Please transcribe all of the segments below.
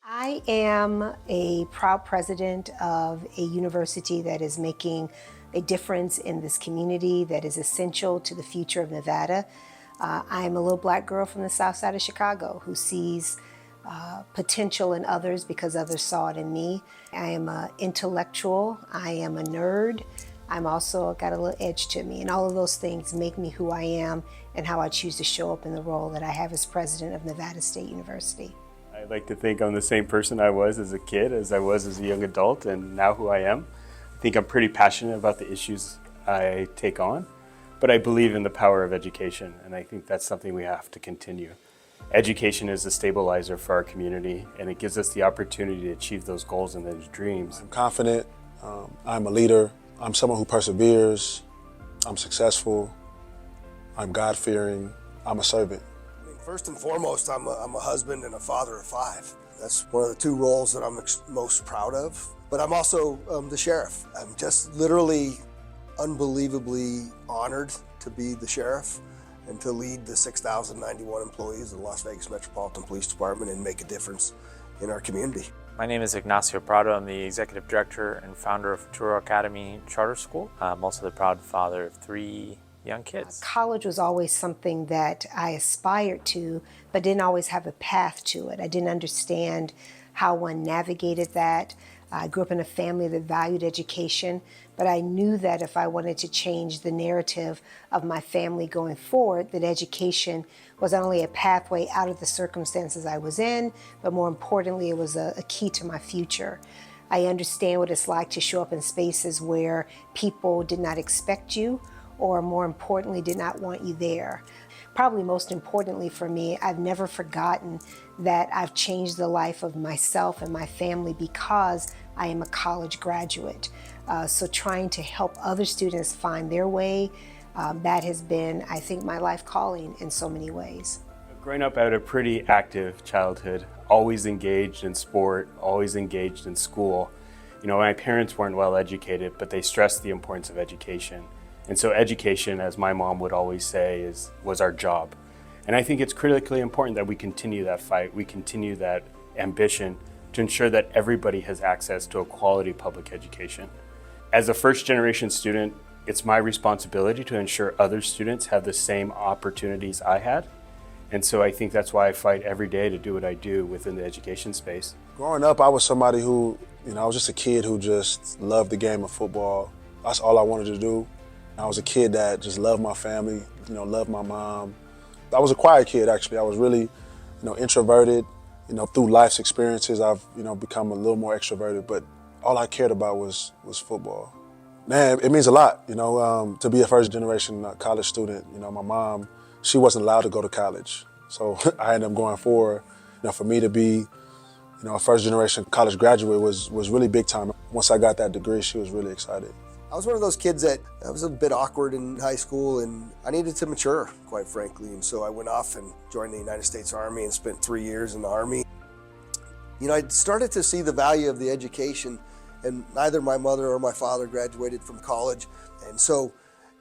I am a proud president of a university that is making a difference in this community that is essential to the future of Nevada. I am a little black girl from the south side of Chicago who sees potential in others because others saw it in me. I am an intellectual, I am a nerd, I'm also got a little edge to me, and all of those things make me who I am and how I choose to show up in the role that I have as president of Nevada State University. I like to think I'm the same person I was as a kid, as I was as a young adult, and now who I am. I think I'm pretty passionate about the issues I take on, but I believe in the power of education, and I think that's something we have to continue. Education is a stabilizer for our community, and it gives us the opportunity to achieve those goals and those dreams. I'm confident, I'm a leader, I'm someone who perseveres, I'm successful, I'm God-fearing, I'm a servant. First and foremost, I'm a husband and a father of 5. That's one of the 2 roles that I'm most proud of. But I'm also the sheriff. I'm just literally unbelievably honored to be the sheriff and to lead the 6,091 employees of the Las Vegas Metropolitan Police Department and make a difference in our community. My name is Ignacio Prado. I'm the executive director and founder of Futuro Academy Charter School. I'm also the proud father of 3 young kids. College was always something that I aspired to, but didn't always have a path to it. I didn't understand how one navigated that. I grew up in a family that valued education, but I knew that if I wanted to change the narrative of my family going forward, that education was not only a pathway out of the circumstances I was in, but more importantly, it was a key to my future. I understand what it's like to show up in spaces where people did not expect you, or more importantly, did not want you there. Probably most importantly for me, I've never forgotten that I've changed the life of myself and my family because I am a college graduate. So trying to help other students find their way, that has been, I think, my life calling in so many ways. Growing up, I had a pretty active childhood, always engaged in sport, always engaged in school. You know, my parents weren't well educated, but they stressed the importance of education. And so education, as my mom would always say, was our job. And I think it's critically important that we continue that fight, we continue that ambition to ensure that everybody has access to a quality public education. As a first-generation student, it's my responsibility to ensure other students have the same opportunities I had. And so I think that's why I fight every day to do what I do within the education space. Growing up, I was somebody who, I was just a kid who just loved the game of football. That's all I wanted to do. I was a kid that just loved my family, loved my mom. I was a quiet kid, actually. I was really, introverted. Through life's experiences, I've, become a little more extroverted, but all I cared about was football. Man, it means a lot, to be a first-generation college student. My mom, she wasn't allowed to go to college. So I ended up going for me to be, a first-generation college graduate was really big time. Once I got that degree, she was really excited. I was one of those kids that was a bit awkward in high school, and I needed to mature, quite frankly. And so I went off and joined the United States Army and spent 3 years in the Army. I started to see the value of the education, and neither my mother or my father graduated from college. And so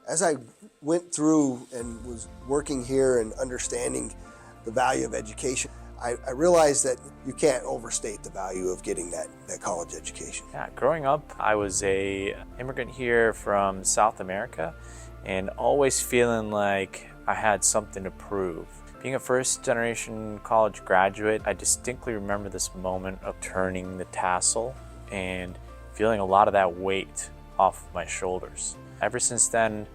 as I went through and was working here and understanding the value of education, I realized that you can't overstate the value of getting that college education. Yeah, growing up, I was an immigrant here from South America and always feeling like I had something to prove. Being a first-generation college graduate, I distinctly remember this moment of turning the tassel and feeling a lot of that weight off my shoulders. Ever since then,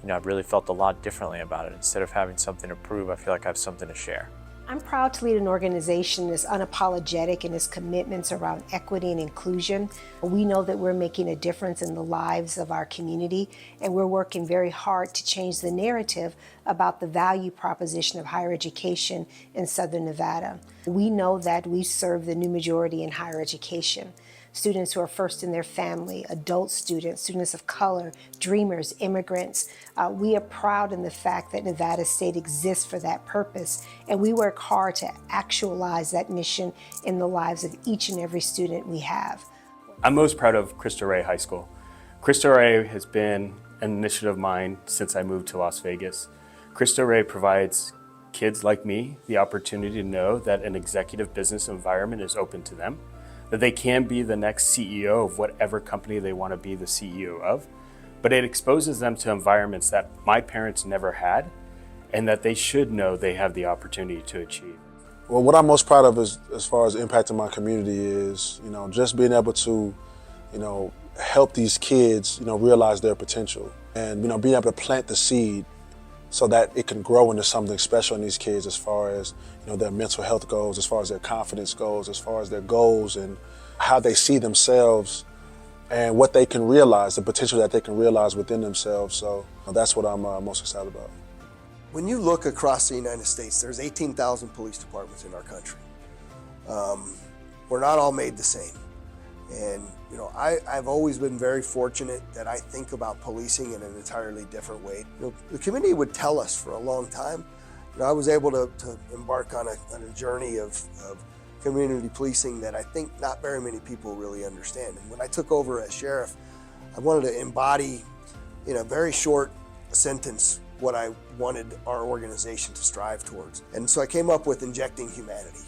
I've really felt a lot differently about it. Instead of having something to prove, I feel like I have something to share. I'm proud to lead an organization that's unapologetic in its commitments around equity and inclusion. We know that we're making a difference in the lives of our community, and we're working very hard to change the narrative about the value proposition of higher education in Southern Nevada. We know that we serve the new majority in higher education. Students who are first in their family, adult students, students of color, dreamers, immigrants. We are proud in the fact that Nevada State exists for that purpose, and we work hard to actualize that mission in the lives of each and every student we have. I'm most proud of Cristo Rey High School. Cristo Rey has been an initiative of mine since I moved to Las Vegas. Cristo Rey provides kids like me the opportunity to know that an executive business environment is open to them, that they can be the next CEO of whatever company they want to be the CEO of, but it exposes them to environments that my parents never had and that they should know they have the opportunity to achieve. Well, what I'm most proud of is, as far as impacting my community is, just being able to, help these kids, realize their potential and, being able to plant the seed so that it can grow into something special in these kids as far as, their mental health goes, as far as their confidence goes, as far as their goals and how they see themselves and what they can realize, the potential that they can realize within themselves. So that's what I'm most excited about. When you look across the United States, there's 18,000 police departments in our country. We're not all made the same. And I've always been very fortunate that I think about policing in an entirely different way. The community would tell us for a long time. I was able to embark on a journey of community policing that I think not very many people really understand. And when I took over as sheriff, I wanted to embody in a very short sentence what I wanted our organization to strive towards. And so I came up with injecting humanity.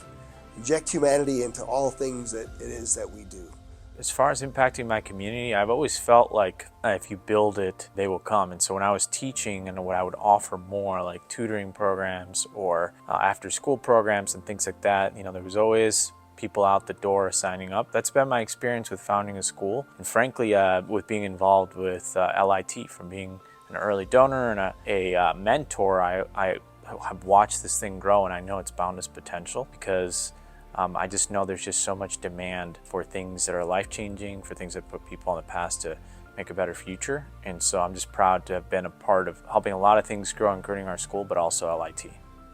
Inject humanity into all things that it is that we do. As far as impacting my community, I've always felt like if you build it, they will come. And so when I was teaching and what I would offer more like tutoring programs or after school programs and things like that, there was always people out the door signing up. That's been my experience with founding a school. And frankly, with being involved with LIT, from being an early donor and a mentor, I have watched this thing grow, and I know it's boundless potential because I just know there's just so much demand for things that are life-changing, for things that put people in the past to make a better future. And so I'm just proud to have been a part of helping a lot of things grow, including our school, but also LIT.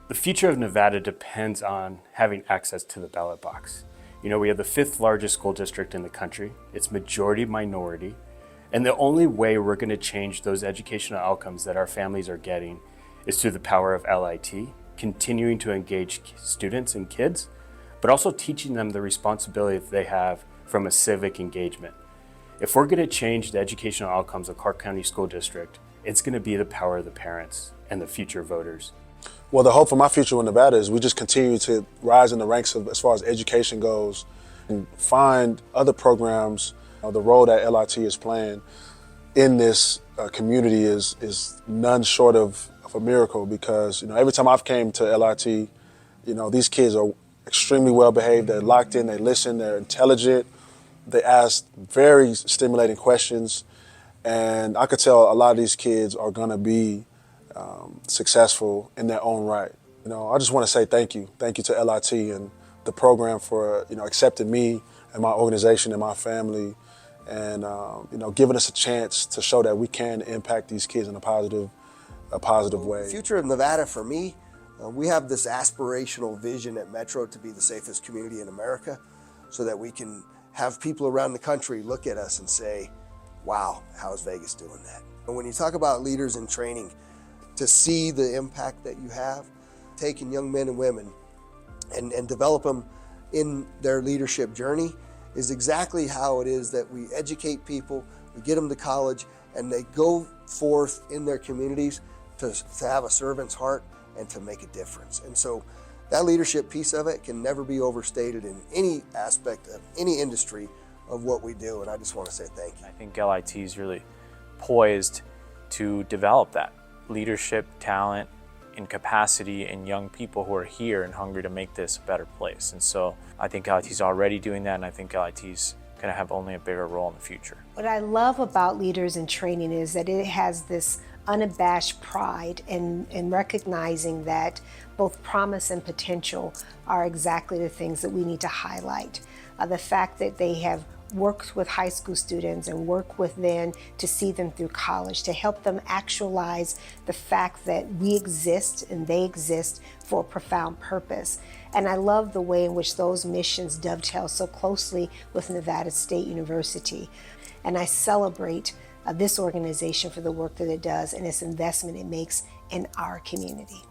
The future of Nevada depends on having access to the ballot box. We have the 5th largest school district in the country. It's majority minority. And the only way we're going to change those educational outcomes that our families are getting is through the power of LIT, continuing to engage students and kids, but also teaching them the responsibility that they have from a civic engagement. If we're going to change the educational outcomes of Clark County School District, it's going to be the power of the parents and the future voters. Well, the hope for my future in Nevada is we just continue to rise in the ranks of, as far as education goes, and find other programs. The role that LIT is playing in this community is none short of a miracle, because every time I've came to LIT, these kids are extremely well behaved. They're locked in. They listen. They're intelligent. They ask very stimulating questions, and I could tell a lot of these kids are going to be successful in their own right. I just want to say thank you to LIT and the program for accepting me and my organization and my family, and giving us a chance to show that we can impact these kids in a positive way. The future of Nevada for me, we have this aspirational vision at Metro to be the safest community in America, so that we can have people around the country look at us and say, wow, how is Vegas doing that? And when you talk about leaders in training, to see the impact that you have, taking young men and women and develop them in their leadership journey, is exactly how it is that we educate people, we get them to college, and they go forth in their communities to have a servant's heart and to make a difference. And so that leadership piece of it can never be overstated in any aspect of any industry of what we do, and I just want to say thank you. I think LIT is really poised to develop that leadership, talent, and capacity in young people who are here and hungry to make this a better place. And so I think LIT is already doing that, and I think LIT is going to have only a bigger role in the future. What I love about leaders in training is that it has this unabashed pride in recognizing that both promise and potential are exactly the things that we need to highlight. The fact that they have worked with high school students and work with them to see them through college, to help them actualize the fact that we exist and they exist for a profound purpose. And I love the way in which those missions dovetail so closely with Nevada State University. And I celebrate this organization for the work that it does and its investment it makes in our community.